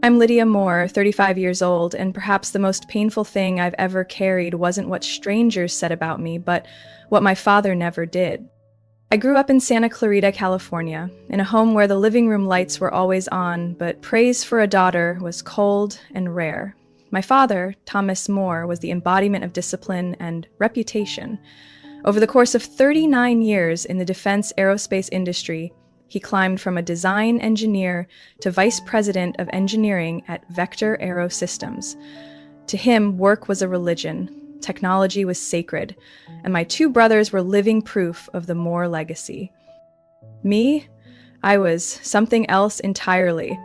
I'm Lydia Moore, 35 years old, and perhaps the most painful thing I've ever carried wasn't what strangers said about me, but what my father never did. I grew up in Santa Clarita, California, in a home where the living room lights were always on, but praise for a daughter was cold and rare. My father, Thomas Moore, was the embodiment of discipline and reputation. Over the course of 39 years in the defense aerospace industry, he climbed from a design engineer to vice president of engineering at Vector Aero Systems. To him, work was a religion, technology was sacred, and my two brothers were living proof of the Moore legacy. Me? I was something else entirely.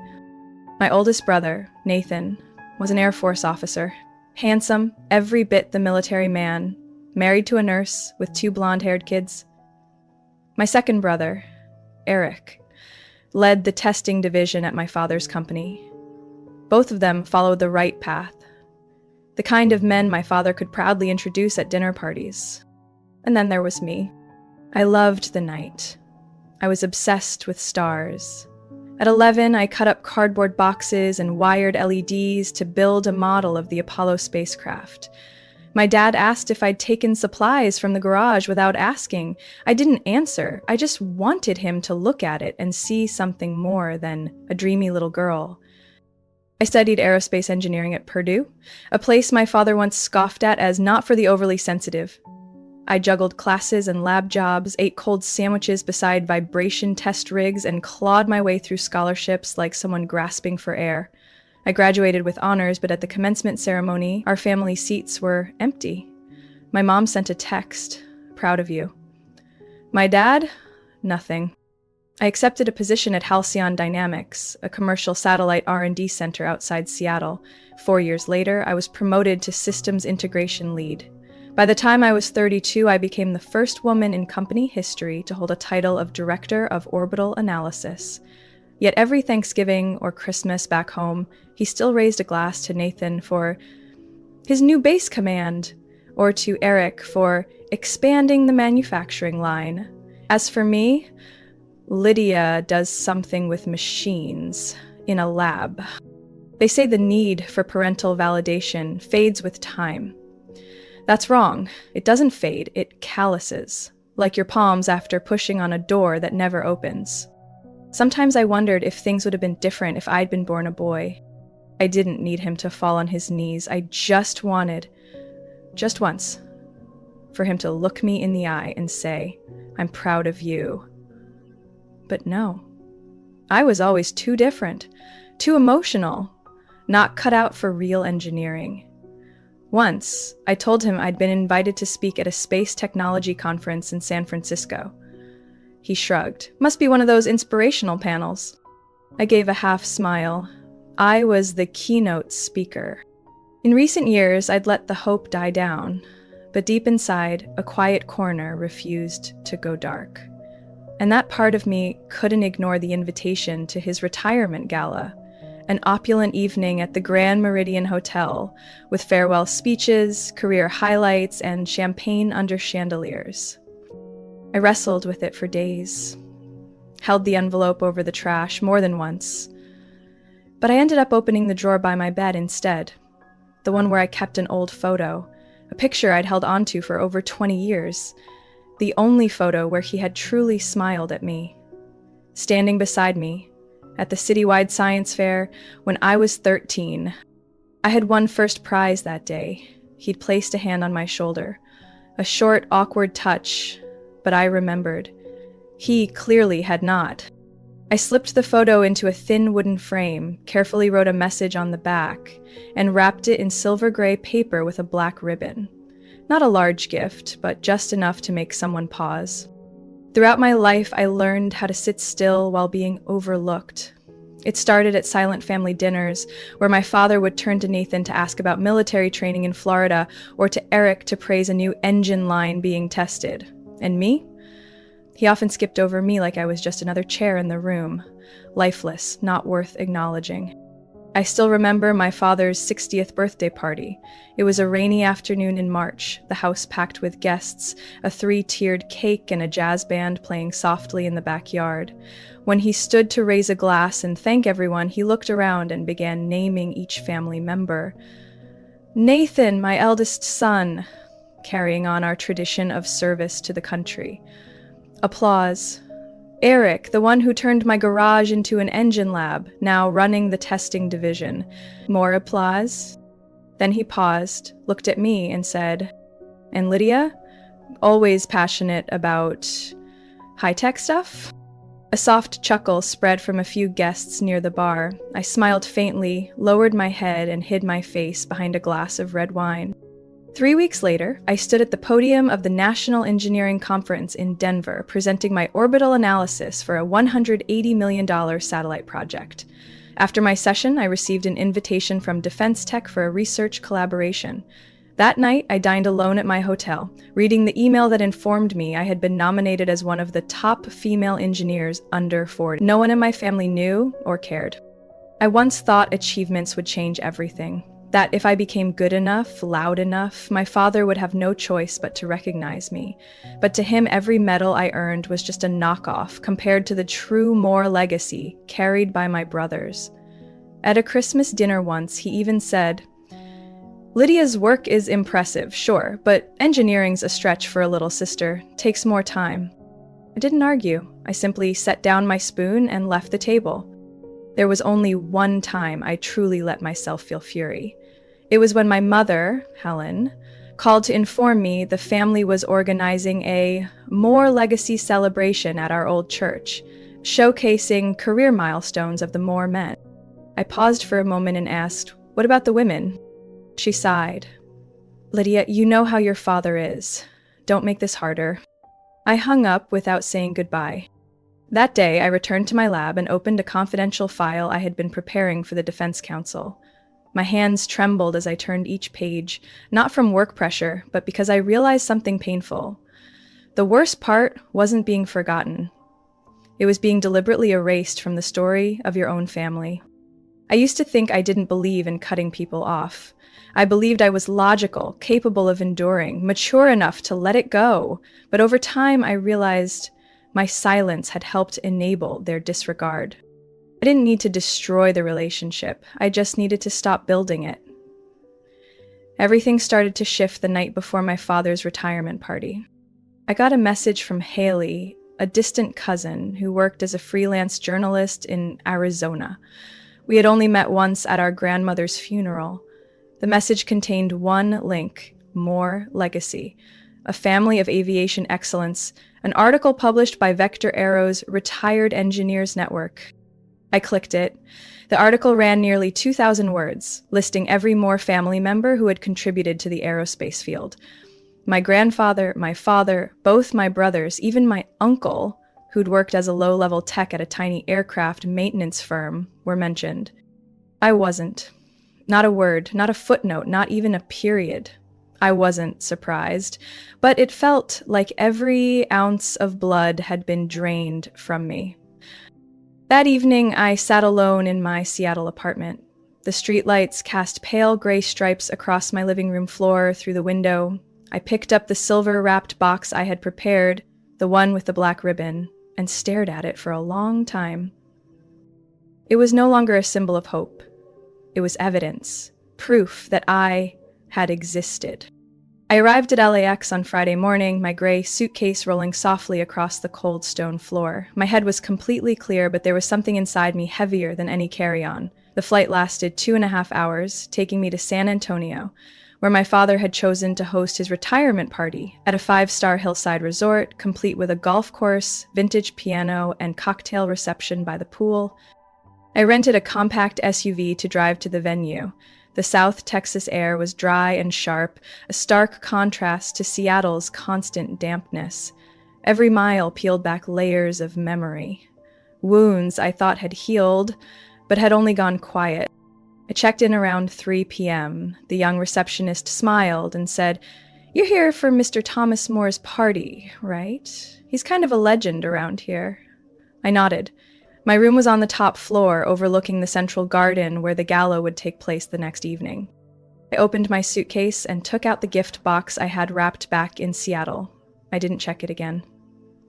My oldest brother, Nathan, was an Air Force officer, handsome, every bit the military man, married to a nurse with two blonde-haired kids. My second brother, Eric, led the testing division at my father's company. Both of them followed the right path, the kind of men my father could proudly introduce at dinner parties. And then there was me. I loved the night. I was obsessed with stars. At 11, I cut up cardboard boxes and wired LEDs to build a model of the Apollo spacecraft. My dad asked if I'd taken supplies from the garage without asking. I didn't answer. I just wanted him to look at it and see something more than a dreamy little girl. I studied aerospace engineering at Purdue, a place my father once scoffed at as not for the overly sensitive. I juggled classes and lab jobs, ate cold sandwiches beside vibration test rigs, and clawed my way through scholarships like someone grasping for air. I graduated with honors, but at the commencement ceremony, our family seats were empty. My mom sent a text, "Proud of you." My dad? Nothing. I accepted a position at Halcyon Dynamics, a commercial satellite R&D center outside Seattle. 4 years later, I was promoted to systems integration lead. By the time I was 32, I became the first woman in company history to hold a title of Director of Orbital Analysis. Yet every Thanksgiving or Christmas back home, he still raised a glass to Nathan for his new base command, or to Eric for expanding the manufacturing line. As for me, Lydia does something with machines in a lab. They say the need for parental validation fades with time. That's wrong. It doesn't fade, it calluses, like your palms after pushing on a door that never opens. Sometimes I wondered if things would have been different if I'd been born a boy. I didn't need him to fall on his knees. I just wanted, just once, for him to look me in the eye and say, "I'm proud of you." But no. I was always too different, too emotional, not cut out for real engineering. Once, I told him I'd been invited to speak at a space technology conference in San Francisco. He shrugged. Must be one of those inspirational panels. I gave a half smile. I was the keynote speaker. In recent years, I'd let the hope die down, but deep inside, a quiet corner refused to go dark. And that part of me couldn't ignore the invitation to his retirement gala, an opulent evening at the Grand Meridian Hotel, with farewell speeches, career highlights, and champagne under chandeliers. I wrestled with it for days, held the envelope over the trash more than once. But I ended up opening the drawer by my bed instead, the one where I kept an old photo, a picture I'd held onto for over 20 years, the only photo where he had truly smiled at me. Standing beside me, at the citywide science fair when I was 13. I had won first prize that day. He'd placed a hand on my shoulder, a short, awkward touch, but I remembered. He clearly had not. I slipped the photo into a thin wooden frame, carefully wrote a message on the back, and wrapped it in silver gray paper with a black ribbon. Not a large gift, but just enough to make someone pause. Throughout my life, I learned how to sit still while being overlooked. It started at silent family dinners, where my father would turn to Nathan to ask about military training in Florida, or to Eric to praise a new engine line being tested. And me? He often skipped over me like I was just another chair in the room, lifeless, not worth acknowledging. I still remember my father's 60th birthday party. It was a rainy afternoon in March, the house packed with guests, a three-tiered cake and a jazz band playing softly in the backyard. When he stood to raise a glass and thank everyone, he looked around and began naming each family member. Nathan, my eldest son, carrying on our tradition of service to the country. Applause. Eric, the one who turned my garage into an engine lab, now running the testing division. More applause. Then he paused, looked at me, and said, "And Lydia? Always passionate about high-tech stuff?" A soft chuckle spread from a few guests near the bar. I smiled faintly, lowered my head, and hid my face behind a glass of red wine. 3 weeks later, I stood at the podium of the National Engineering Conference in Denver, presenting my orbital analysis for a $180 million satellite project. After my session, I received an invitation from Defense Tech for a research collaboration. That night, I dined alone at my hotel, reading the email that informed me I had been nominated as one of the top female engineers under 40. No one in my family knew or cared. I once thought achievements would change everything. That if I became good enough, loud enough, my father would have no choice but to recognize me. But to him, every medal I earned was just a knockoff compared to the true Moore legacy carried by my brothers. At a Christmas dinner once, he even said, "Lydia's work is impressive, sure, but engineering's a stretch for a little sister. Takes more time." I didn't argue. I simply set down my spoon and left the table. There was only one time I truly let myself feel fury. It was when my mother, Helen, called to inform me the family was organizing a Moore Legacy celebration at our old church, showcasing career milestones of the Moore men. I paused for a moment and asked, "What about the women?" She sighed. "Lydia, you know how your father is. Don't make this harder." I hung up without saying goodbye. That day, I returned to my lab and opened a confidential file I had been preparing for the Defense Council. My hands trembled as I turned each page, not from work pressure, but because I realized something painful. The worst part wasn't being forgotten. It was being deliberately erased from the story of your own family. I used to think I didn't believe in cutting people off. I believed I was logical, capable of enduring, mature enough to let it go. But over time, I realized my silence had helped enable their disregard. I didn't need to destroy the relationship. I just needed to stop building it. Everything started to shift the night before my father's retirement party. I got a message from Haley, a distant cousin who worked as a freelance journalist in Arizona. We had only met once at our grandmother's funeral. The message contained one link: Moore Legacy, a family of aviation excellence, an article published by Vector Aero's Retired Engineers Network. I clicked it. The article ran nearly 2,000 words, listing every Moore family member who had contributed to the aerospace field. My grandfather, my father, both my brothers, even my uncle, who'd worked as a low-level tech at a tiny aircraft maintenance firm, were mentioned. I wasn't. Not a word, not a footnote, not even a period. I wasn't surprised, but it felt like every ounce of blood had been drained from me. That evening, I sat alone in my Seattle apartment. The streetlights cast pale gray stripes across my living room floor through the window. I picked up the silver-wrapped box I had prepared, the one with the black ribbon, and stared at it for a long time. It was no longer a symbol of hope. It was evidence, proof that I had existed. I arrived at LAX on Friday morning, my gray suitcase rolling softly across the cold stone floor. My head was completely clear, but there was something inside me heavier than any carry-on. The flight lasted 2.5 hours, taking me to San Antonio, where my father had chosen to host his retirement party at a 5-star hillside resort, complete with a golf course, vintage piano, and cocktail reception by the pool. I rented a compact SUV to drive to the venue. The South Texas air was dry and sharp, a stark contrast to Seattle's constant dampness. Every mile peeled back layers of memory. Wounds I thought had healed, but had only gone quiet. I checked in around 3 p.m. The young receptionist smiled and said, "You're here for Mr. Thomas Moore's party, right? He's kind of a legend around here." I nodded. My room was on the top floor, overlooking the central garden where the gala would take place the next evening. I opened my suitcase and took out the gift box I had wrapped back in Seattle. I didn't check it again.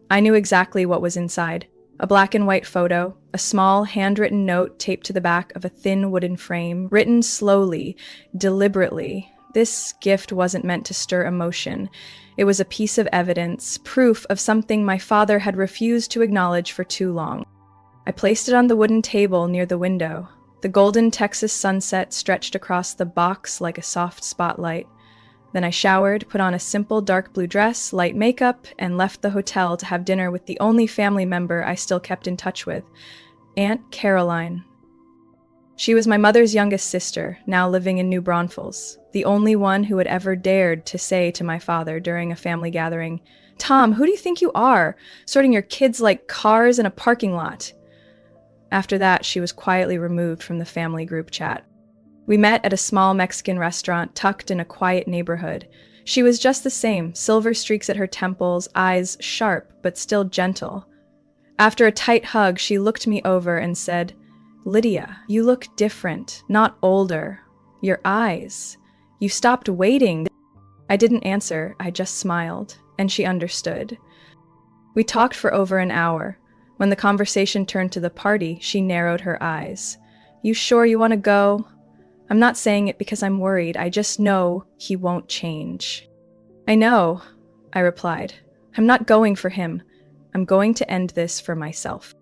I knew exactly what was inside. A black and white photo, a small handwritten note taped to the back of a thin wooden frame, written slowly, deliberately. This gift wasn't meant to stir emotion. It was a piece of evidence, proof of something my father had refused to acknowledge for too long. I placed it on the wooden table near the window. The golden Texas sunset stretched across the box like a soft spotlight. Then I showered, put on a simple dark blue dress, light makeup, and left the hotel to have dinner with the only family member I still kept in touch with, Aunt Caroline. She was my mother's youngest sister, now living in New Braunfels, the only one who had ever dared to say to my father during a family gathering, "Tom, who do you think you are, sorting your kids like cars in a parking lot?" After that, she was quietly removed from the family group chat. We met at a small Mexican restaurant tucked in a quiet neighborhood. She was just the same, silver streaks at her temples, eyes sharp but still gentle. After a tight hug, she looked me over and said, "Lydia, you look different, not older. Your eyes. You stopped waiting." I didn't answer, I just smiled, and she understood. We talked for over an hour. When the conversation turned to the party, she narrowed her eyes. "You sure you want to go?" "I'm not saying it because I'm worried. I just know he won't change." "I know," I replied. "I'm not going for him. I'm going to end this for myself."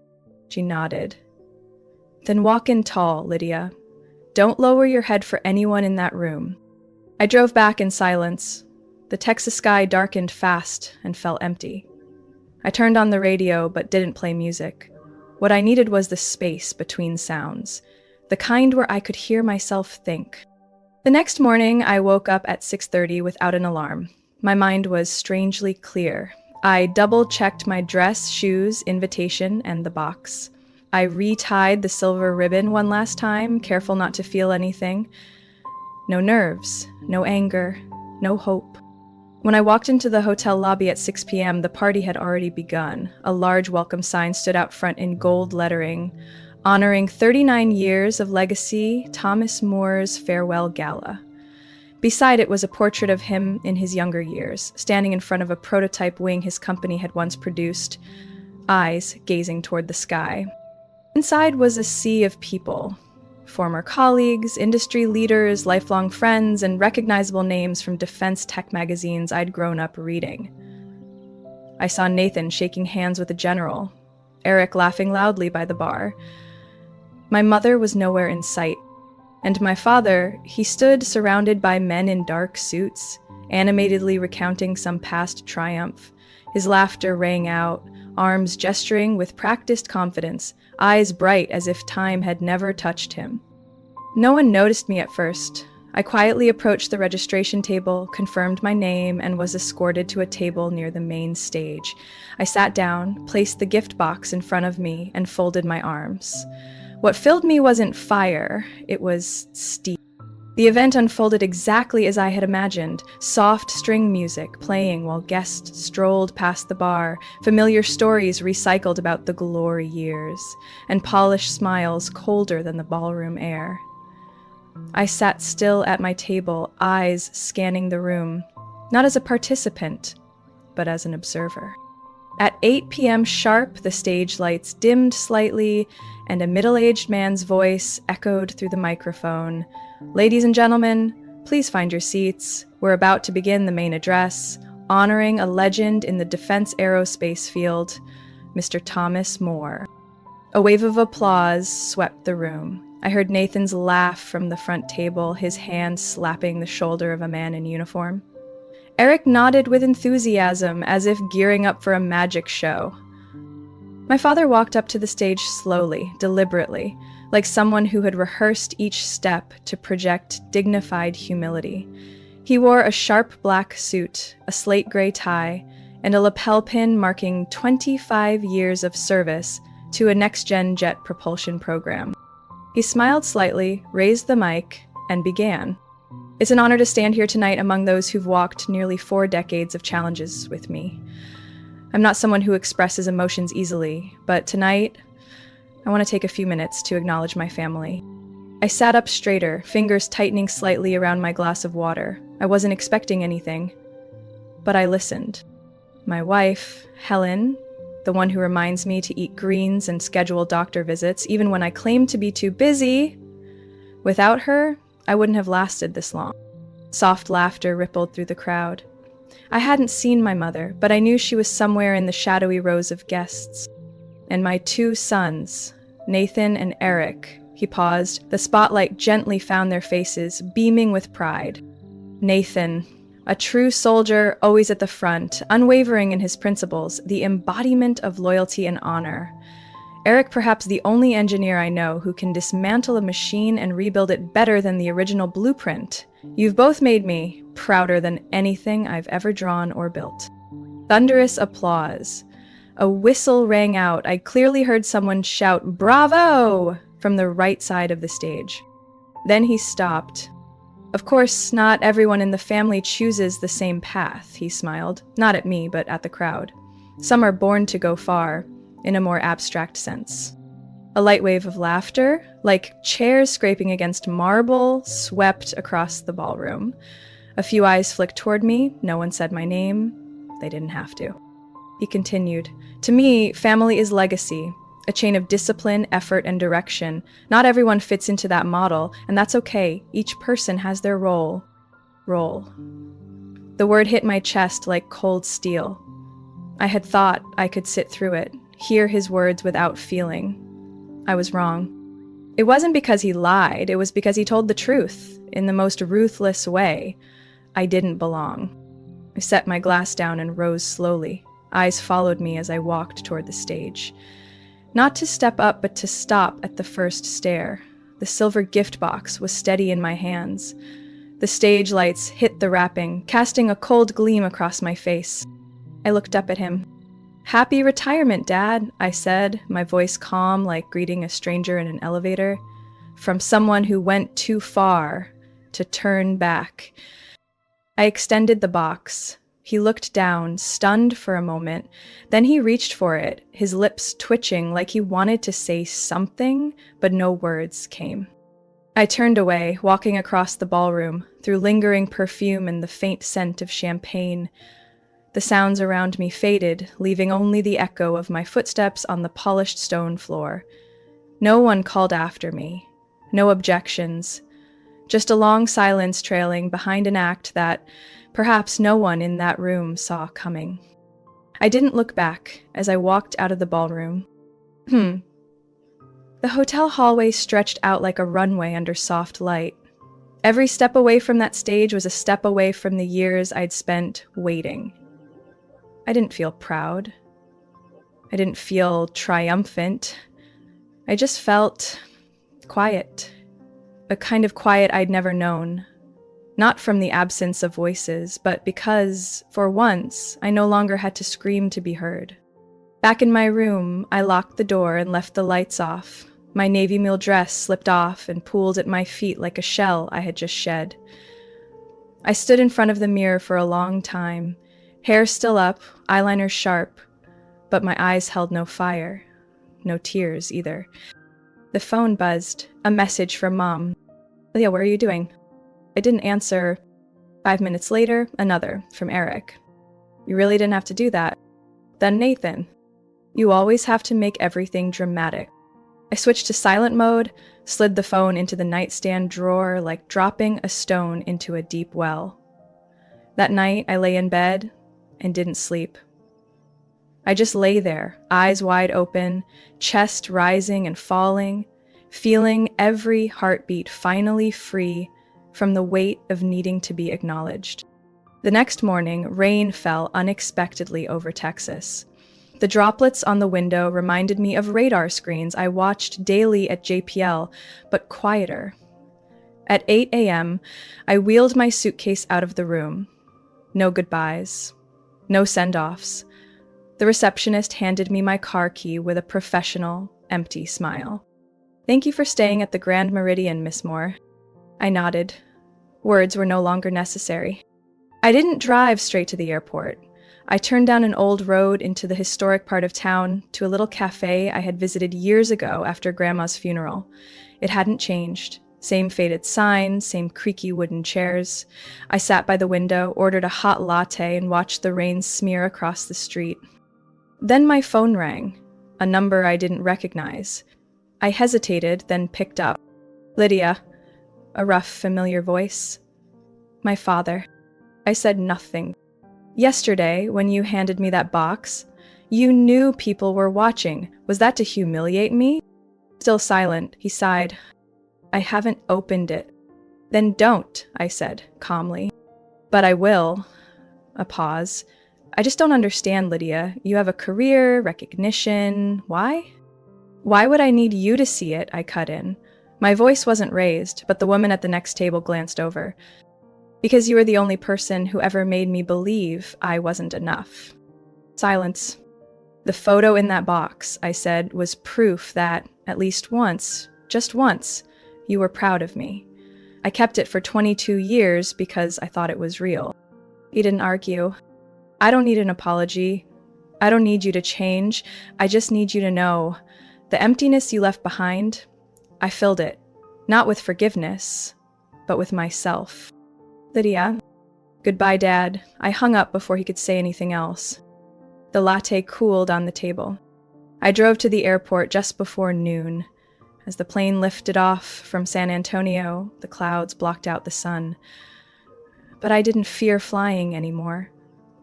She nodded. "Then walk in tall, Lydia. Don't lower your head for anyone in that room." I drove back in silence. The Texas sky darkened fast and fell empty. I turned on the radio but didn't play music. What I needed was the space between sounds, the kind where I could hear myself think. The next morning, I woke up at 6:30 without an alarm. My mind was strangely clear. I double-checked my dress, shoes, invitation, and the box. I retied the silver ribbon one last time, careful not to feel anything. No nerves, no anger, no hope. When I walked into the hotel lobby at 6 p.m., the party had already begun. A large welcome sign stood out front in gold lettering, honoring 39 years of legacy, Thomas Moore's farewell gala. Beside it was a portrait of him in his younger years, standing in front of a prototype wing his company had once produced, eyes gazing toward the sky. Inside was a sea of people. Former colleagues, industry leaders, lifelong friends, and recognizable names from defense tech magazines I'd grown up reading. I saw Nathan shaking hands with a general, Eric laughing loudly by the bar. My mother was nowhere in sight, and my father, he stood surrounded by men in dark suits, animatedly recounting some past triumph. His laughter rang out, arms gesturing with practiced confidence, eyes bright as if time had never touched him. No one noticed me at first. I quietly approached the registration table, confirmed my name, and was escorted to a table near the main stage. I sat down, placed the gift box in front of me, and folded my arms. What filled me wasn't fire, it was steel. The event unfolded exactly as I had imagined, soft string music playing while guests strolled past the bar, familiar stories recycled about the glory years, and polished smiles colder than the ballroom air. I sat still at my table, eyes scanning the room, not as a participant, but as an observer. At 8 p.m. sharp, the stage lights dimmed slightly, and a middle-aged man's voice echoed through the microphone. "Ladies and gentlemen, please find your seats. We're about to begin the main address, honoring a legend in the defense aerospace field, Mr. Thomas Moore." A wave of applause swept the room. I heard Nathan's laugh from the front table, his hand slapping the shoulder of a man in uniform. Eric nodded with enthusiasm, as if gearing up for a magic show. My father walked up to the stage slowly, deliberately, like someone who had rehearsed each step to project dignified humility. He wore a sharp black suit, a slate gray tie, and a lapel pin marking 25 years of service to a next-gen jet propulsion program. He smiled slightly, raised the mic, and began. "It's an honor to stand here tonight among those who've walked nearly 4 decades of challenges with me. I'm not someone who expresses emotions easily, but tonight, I want to take a few minutes to acknowledge my family. I sat up straighter, fingers tightening slightly around my glass of water. I wasn't expecting anything, but I listened. My wife, Helen, the one who reminds me to eat greens and schedule doctor visits, even when I claim to be too busy. Without her, I wouldn't have lasted this long. Soft laughter rippled through the crowd. I hadn't seen my mother, but I knew she was somewhere in the shadowy rows of guests. And my two sons, Nathan and Eric. He paused. The spotlight gently found their faces, beaming with pride. Nathan, a true soldier, always at the front, unwavering in his principles, the embodiment of loyalty and honor. Eric, perhaps the only engineer I know who can dismantle a machine and rebuild it better than the original blueprint. You've both made me prouder than anything I've ever drawn or built. Thunderous applause. A whistle rang out. I clearly heard someone shout, "Bravo!" from the right side of the stage. Then he stopped. Of course, not everyone in the family chooses the same path, he smiled. Not at me, but at the crowd. Some are born to go far, in a more abstract sense. A light wave of laughter, like chairs scraping against marble, swept across the ballroom. A few eyes flicked toward me. No one said my name. They didn't have to. He continued, "To me, family is legacy. A chain of discipline, effort, and direction. Not everyone fits into that model, and that's okay. Each person has their role. The word hit my chest like cold steel. I had thought I could sit through it, hear his words without feeling. I was wrong. It wasn't because he lied, it was because he told the truth, in the most ruthless way. I didn't belong. I set my glass down and rose slowly. Eyes followed me as I walked toward the stage. Not to step up, but to stop at the first stair. The silver gift box was steady in my hands. The stage lights hit the wrapping, casting a cold gleam across my face. I looked up at him. "Happy retirement, Dad," I said, my voice calm like greeting a stranger in an elevator. From someone who went too far to turn back. I extended the box. He looked down, stunned for a moment. Then he reached for it, his lips twitching like he wanted to say something, but no words came. I turned away, walking across the ballroom, through lingering perfume and the faint scent of champagne. The sounds around me faded, leaving only the echo of my footsteps on the polished stone floor. No one called after me. No objections. Just a long silence trailing behind an act that perhaps no one in that room saw coming. I didn't look back as I walked out of the ballroom. The hotel hallway stretched out like a runway under soft light. Every step away from that stage was a step away from the years I'd spent waiting. I didn't feel proud. I didn't feel triumphant. I just felt quiet. A kind of quiet I'd never known. Not from the absence of voices, but because, for once, I no longer had to scream to be heard. Back in my room, I locked the door and left the lights off. My navy meal dress slipped off and pooled at my feet like a shell I had just shed. I stood in front of the mirror for a long time, hair still up, eyeliner sharp, but my eyes held no fire, no tears either. The phone buzzed, a message from Mom. "Lydia, what are you doing?" I didn't answer. 5 minutes later, another, from Eric. "You really didn't have to do that." Then Nathan. "You always have to make everything dramatic." I switched to silent mode, slid the phone into the nightstand drawer like dropping a stone into a deep well. That night, I lay in bed and didn't sleep. I just lay there, eyes wide open, chest rising and falling, feeling every heartbeat finally free from the weight of needing to be acknowledged. The next morning, rain fell unexpectedly over Texas. The droplets on the window reminded me of radar screens I watched daily at JPL, but quieter. At 8 a.m., I wheeled my suitcase out of the room. No goodbyes. No send-offs. The receptionist handed me my car key with a professional, empty smile. "Thank you for staying at the Grand Meridian, Miss Moore." I nodded. Words were no longer necessary. I didn't drive straight to the airport. I turned down an old road into the historic part of town to a little cafe I had visited years ago after Grandma's funeral. It hadn't changed. Same faded sign, same creaky wooden chairs. I sat by the window, ordered a hot latte, and watched the rain smear across the street. Then my phone rang, a number I didn't recognize. I hesitated, then picked up. "Lydia," a rough, familiar voice. "My father." I said nothing. "Yesterday, when you handed me that box, you knew people were watching. Was that to humiliate me?" Still silent, he sighed. "I haven't opened it." "Then don't," I said, calmly. "But I will." A pause. "I just don't understand, Lydia. You have a career, recognition. Why?" "Why would I need you to see it?" I cut in. My voice wasn't raised, but the woman at the next table glanced over. "Because you were the only person who ever made me believe I wasn't enough." Silence. "The photo in that box," I said, "was proof that, at least once, just once, you were proud of me. I kept it for 22 years because I thought it was real." He didn't argue. "I don't need an apology. I don't need you to change. I just need you to know, the emptiness you left behind, I filled it, not with forgiveness, but with myself." "Lydia." "Goodbye, Dad." I hung up before he could say anything else. The latte cooled on the table. I drove to the airport just before noon. As the plane lifted off from San Antonio, the clouds blocked out the sun. But I didn't fear flying anymore.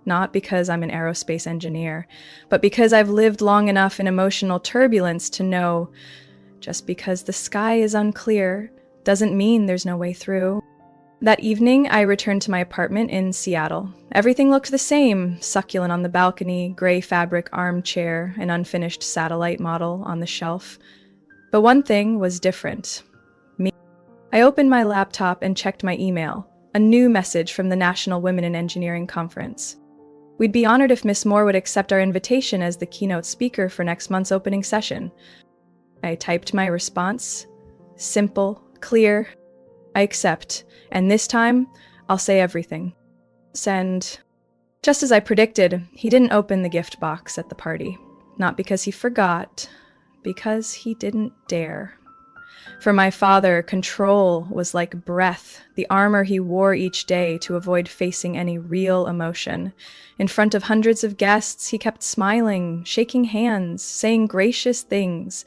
Not because I'm an aerospace engineer, but because I've lived long enough in emotional turbulence to know just because the sky is unclear doesn't mean there's no way through. That evening, I returned to my apartment in Seattle. Everything looked the same: succulent on the balcony, gray fabric armchair, an unfinished satellite model on the shelf. But one thing was different. Me. I opened my laptop and checked my email. A new message from the National Women in Engineering Conference. "We'd be honored if Miss Moore would accept our invitation as the keynote speaker for next month's opening session." I typed my response. Simple, clear. "I accept, and this time, I'll say everything." Send. Just as I predicted, he didn't open the gift box at the party. Not because he forgot, because he didn't dare. For my father, control was like breath, the armor he wore each day to avoid facing any real emotion. In front of hundreds of guests, he kept smiling, shaking hands, saying gracious things,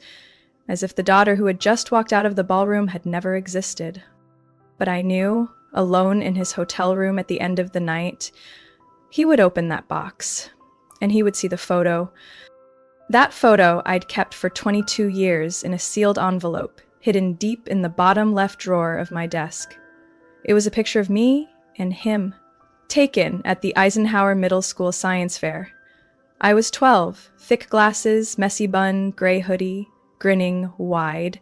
as if the daughter who had just walked out of the ballroom had never existed. But I knew, alone in his hotel room at the end of the night, he would open that box, and he would see the photo. That photo I'd kept for 22 years in a sealed envelope, hidden deep in the bottom left drawer of my desk. It was a picture of me and him, taken at the Eisenhower Middle School Science Fair. I was 12, thick glasses, messy bun, gray hoodie, grinning wide.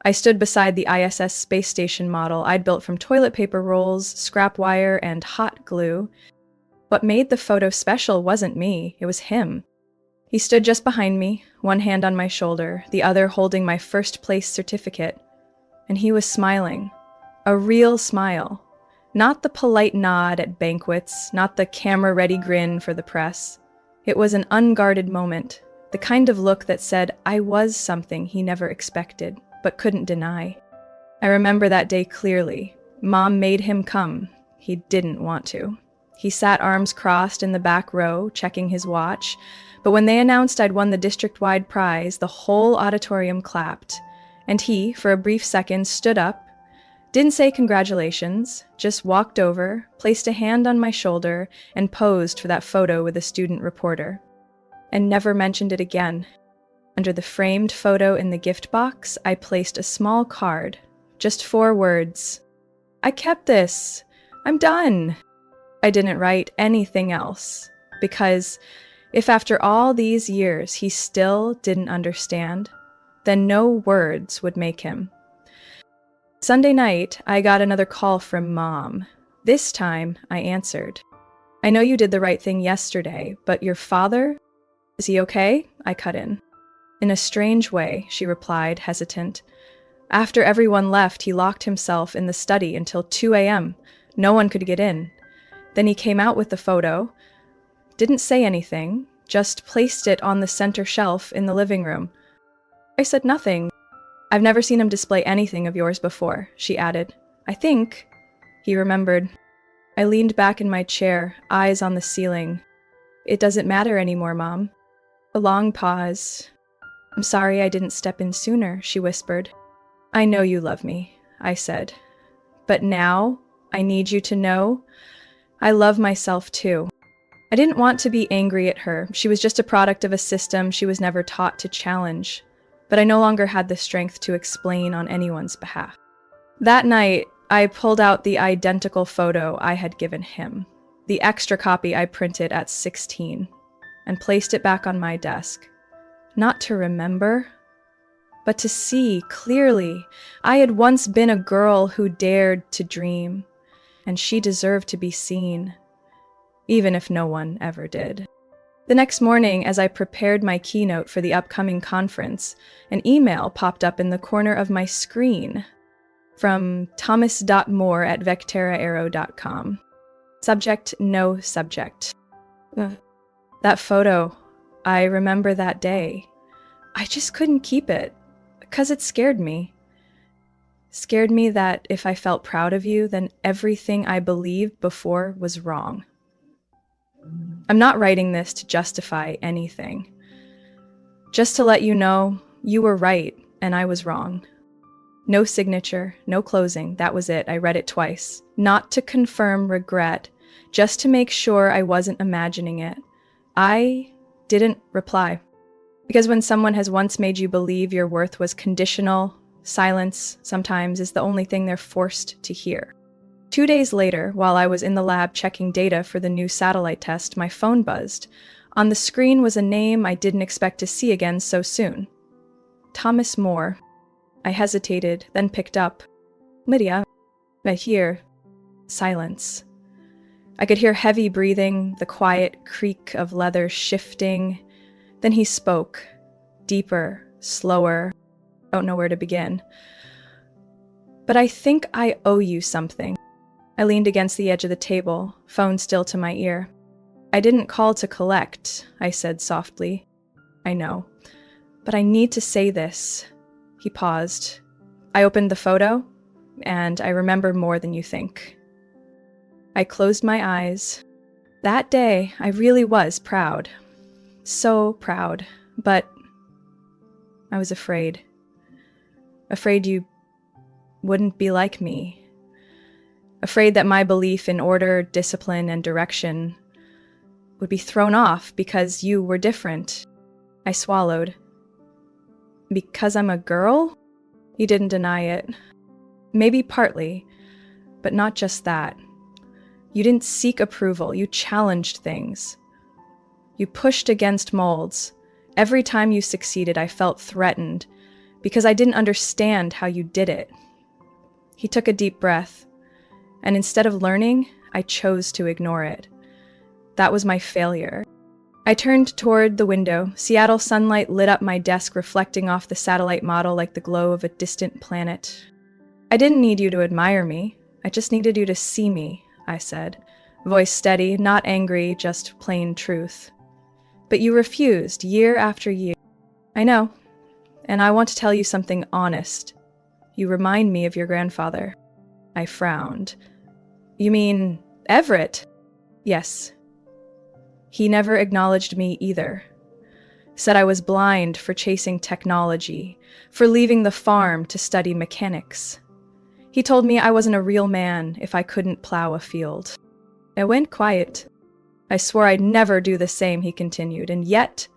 I stood beside the ISS space station model I'd built from toilet paper rolls, scrap wire, and hot glue. What made the photo special wasn't me, it was him. He stood just behind me, one hand on my shoulder, the other holding my first place certificate. And he was smiling. A real smile. Not the polite nod at banquets, not the camera-ready grin for the press. It was an unguarded moment, the kind of look that said I was something he never expected, but couldn't deny. I remember that day clearly. Mom made him come. He didn't want to. He sat arms crossed in the back row, checking his watch, but when they announced I'd won the district-wide prize, the whole auditorium clapped, and he, for a brief second, stood up, didn't say congratulations, just walked over, placed a hand on my shoulder, and posed for that photo with a student reporter, and never mentioned it again. Under the framed photo in the gift box, I placed a small card, just 4 words. "I kept this. I'm done." I didn't write anything else, because if after all these years he still didn't understand, then no words would make him. Sunday night, I got another call from Mom. This time, I answered. "I know you did the right thing yesterday, but your father? Is he okay?" I cut in. "In a strange way," she replied, hesitant. "After everyone left, he locked himself in the study until 2 a.m. No one could get in. Then he came out with the photo. didn't say anything, just placed it on the center shelf in the living room. I said nothing. I've never seen him display anything of yours before, she added. I think, he remembered. I leaned back in my chair, eyes on the ceiling. It doesn't matter anymore, Mom. A long pause. I'm sorry I didn't step in sooner, she whispered. I know you love me, I said. But now, I need you to know, I love myself too. I didn't want to be angry at her. She was just a product of a system she was never taught to challenge. But I no longer had the strength to explain on anyone's behalf. That night, I pulled out the identical photo I had given him, the extra copy I printed at 16, and placed it back on my desk. Not to remember, but to see clearly. I had once been a girl who dared to dream, and she deserved to be seen, even if no one ever did. The next morning, as I prepared my keynote for the upcoming conference, an email popped up in the corner of my screen from thomas.moore@vecteraarrow.com. Subject, no subject. That photo, I remember that day. I just couldn't keep it, because it scared me. Scared me that if I felt proud of you, then everything I believed before was wrong. I'm not writing this to justify anything. Just to let you know, you were right and I was wrong. No signature, no closing, that was it. I read it twice. Not to confirm regret, just to make sure I wasn't imagining it. I didn't reply. Because when someone has once made you believe your worth was conditional, silence sometimes is the only thing they're forced to hear. 2 days later, while I was in the lab checking data for the new satellite test, my phone buzzed. On the screen was a name I didn't expect to see again so soon. Thomas Moore. I hesitated, then picked up. Lydia. Right here. Silence. I could hear heavy breathing, the quiet creak of leather shifting. Then he spoke. Deeper, slower. Don't know where to begin. But I think I owe you something. I leaned against the edge of the table, phone still to my ear. I didn't call to collect, I said softly. I know. But I need to say this. He paused. I opened the photo, and I remember more than you think. I closed my eyes. That day, I really was proud. So proud. But I was afraid. Afraid you wouldn't be like me. Afraid that my belief in order, discipline, and direction would be thrown off because you were different. I swallowed. Because I'm a girl? You didn't deny it. Maybe partly, but not just that. You didn't seek approval. You challenged things. You pushed against molds. Every time you succeeded, I felt threatened because I didn't understand how you did it. He took a deep breath. And instead of learning, I chose to ignore it. That was my failure. I turned toward the window. Seattle sunlight lit up my desk, reflecting off the satellite model like the glow of a distant planet. I didn't need you to admire me. I just needed you to see me, I said. Voice steady, not angry, just plain truth. But you refused, year after year. I know. And I want to tell you something honest. You remind me of your grandfather. I frowned. You mean Everett? Yes. He never acknowledged me either. Said I was blind for chasing technology, for leaving the farm to study mechanics. He told me I wasn't a real man if I couldn't plow a field. I went quiet. I swore I'd never do the same, he continued, and yet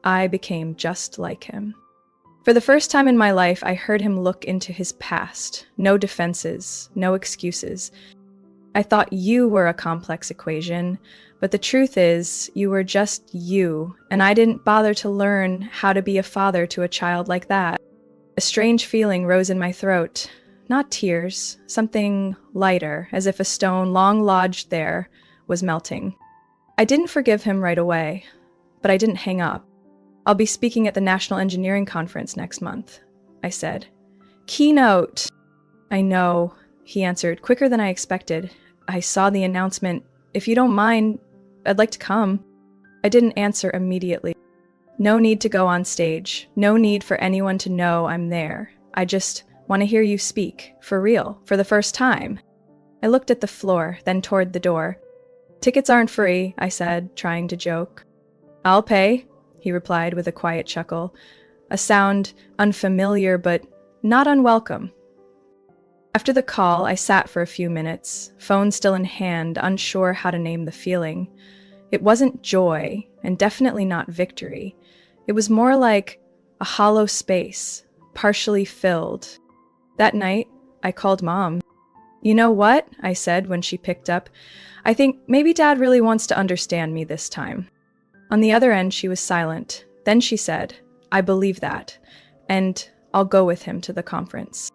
I became just like him. For the first time in my life, I heard him look into his past. No defenses, no excuses. I thought you were a complex equation, but the truth is, you were just you, and I didn't bother to learn how to be a father to a child like that. A strange feeling rose in my throat. Not tears, something lighter, as if a stone long lodged there was melting. I didn't forgive him right away, but I didn't hang up. I'll be speaking at the National Engineering Conference next month, I said. Keynote! I know, he answered, quicker than I expected. I saw the announcement. If you don't mind, I'd like to come. I didn't answer immediately. No need to go on stage. No need for anyone to know I'm there. I just want to hear you speak, for real, for the first time. I looked at the floor, then toward the door. Tickets aren't free, I said, trying to joke. I'll pay, he replied with a quiet chuckle, a sound unfamiliar but not unwelcome. After the call, I sat for a few minutes, phone still in hand, unsure how to name the feeling. It wasn't joy, and definitely not victory. It was more like a hollow space, partially filled. That night, I called Mom. You know what? I said when she picked up. I think maybe Dad really wants to understand me this time. On the other end, she was silent. Then she said, I believe that, and I'll go with him to the conference.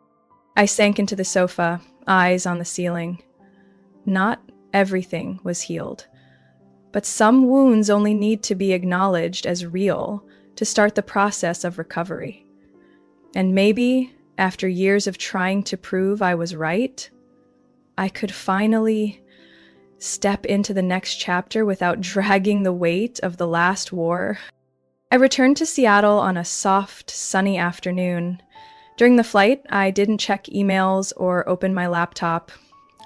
I sank into the sofa, eyes on the ceiling. Not everything was healed, but some wounds only need to be acknowledged as real to start the process of recovery. And maybe, after years of trying to prove I was right, I could finally step into the next chapter without dragging the weight of the last war. I returned to Seattle on a soft, sunny afternoon. During the flight, I didn't check emails or open my laptop.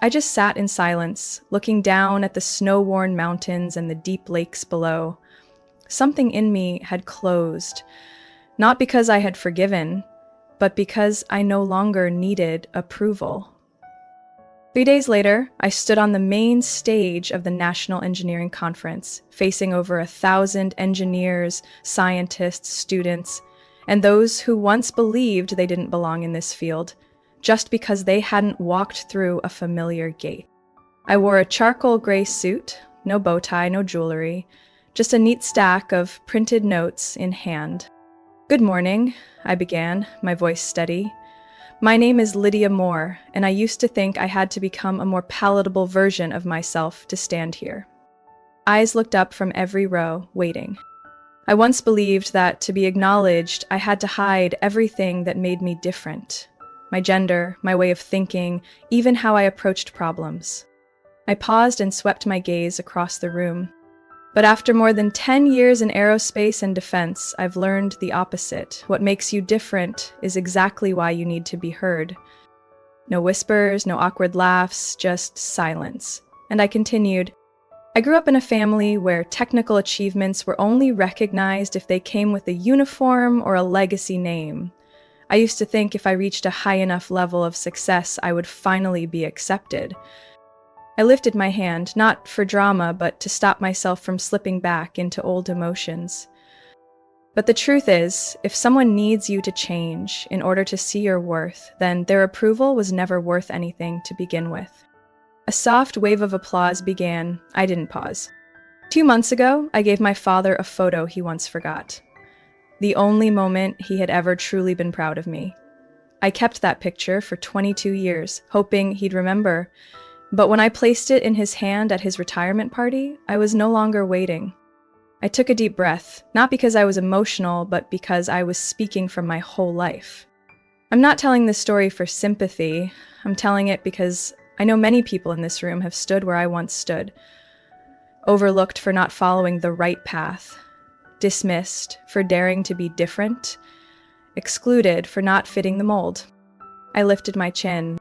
I just sat in silence, looking down at the snow-worn mountains and the deep lakes below. Something in me had closed, not because I had forgiven, but because I no longer needed approval. 3 days later, I stood on the main stage of the National Engineering Conference, facing over 1,000 engineers, scientists, students, and those who once believed they didn't belong in this field, just because they hadn't walked through a familiar gate. I wore a charcoal gray suit, no bow tie, no jewelry, just a neat stack of printed notes in hand. Good morning, I began, my voice steady. My name is Lydia Moore, and I used to think I had to become a more palatable version of myself to stand here. Eyes looked up from every row, waiting. I once believed that to be acknowledged, I had to hide everything that made me different. My gender, my way of thinking, even how I approached problems. I paused and swept my gaze across the room. But after more than 10 years in aerospace and defense, I've learned the opposite. What makes you different is exactly why you need to be heard. No whispers, no awkward laughs, just silence. And I continued, I grew up in a family where technical achievements were only recognized if they came with a uniform or a legacy name. I used to think if I reached a high enough level of success, I would finally be accepted. I lifted my hand, not for drama, but to stop myself from slipping back into old emotions. But the truth is, if someone needs you to change in order to see your worth, then their approval was never worth anything to begin with. A soft wave of applause began. I didn't pause. 2 months ago, I gave my father a photo he once forgot. The only moment he had ever truly been proud of me. I kept that picture for 22 years, hoping he'd remember. But when I placed it in his hand at his retirement party, I was no longer waiting. I took a deep breath, not because I was emotional, but because I was speaking from my whole life. I'm not telling this story for sympathy. I'm telling it because I know many people in this room have stood where I once stood. Overlooked for not following the right path. Dismissed for daring to be different. Excluded for not fitting the mold. I lifted my chin.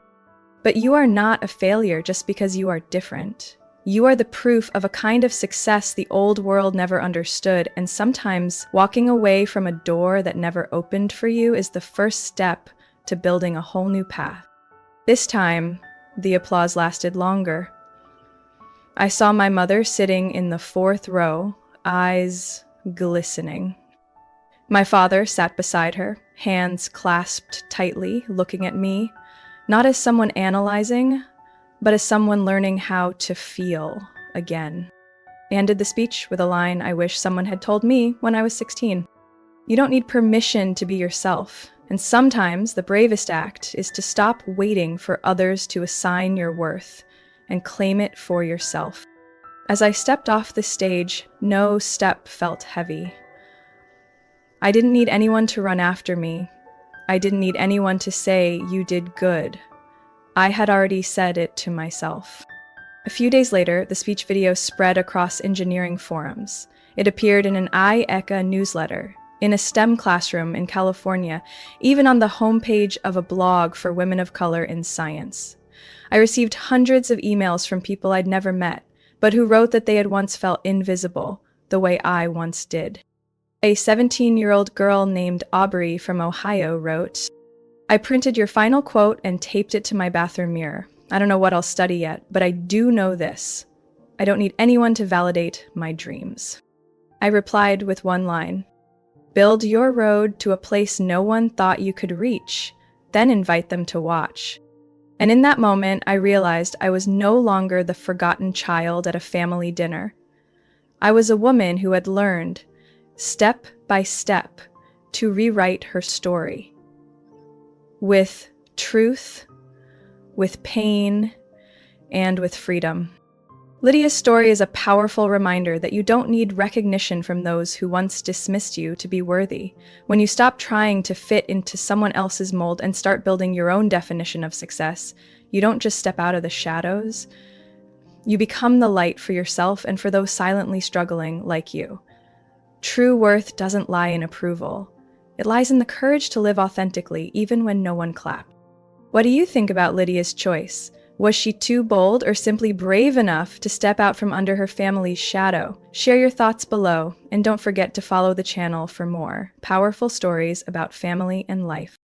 But you are not a failure just because you are different. You are the proof of a kind of success the old world never understood, and sometimes walking away from a door that never opened for you is the first step to building a whole new path. This time, the applause lasted longer. I saw my mother sitting in the 4th row, eyes glistening. My father sat beside her, hands clasped tightly, looking at me. Not as someone analyzing, but as someone learning how to feel again. I ended the speech with a line I wish someone had told me when I was 16. You don't need permission to be yourself, and sometimes the bravest act is to stop waiting for others to assign your worth and claim it for yourself. As I stepped off the stage, no step felt heavy. I didn't need anyone to run after me. I didn't need anyone to say, you did good. I had already said it to myself. A few days later, the speech video spread across engineering forums. It appeared in an IECA newsletter, in a STEM classroom in California, even on the homepage of a blog for women of color in science. I received hundreds of emails from people I'd never met, but who wrote that they had once felt invisible, the way I once did. A 17-year-old girl named Aubrey from Ohio wrote, "I printed your final quote and taped it to my bathroom mirror. I don't know what I'll study yet, but I do know this. I don't need anyone to validate my dreams." I replied with one line, "Build your road to a place no one thought you could reach, then invite them to watch." And in that moment, I realized I was no longer the forgotten child at a family dinner. I was a woman who had learned, step by step, to rewrite her story. With truth, with pain, and with freedom. Lydia's story is a powerful reminder that you don't need recognition from those who once dismissed you to be worthy. When you stop trying to fit into someone else's mold and start building your own definition of success, you don't just step out of the shadows. You become the light for yourself and for those silently struggling like you. True worth doesn't lie in approval. It lies in the courage to live authentically, even when no one clapped. What do you think about Lydia's choice? Was she too bold or simply brave enough to step out from under her family's shadow? Share your thoughts below, and don't forget to follow the channel for more powerful stories about family and life.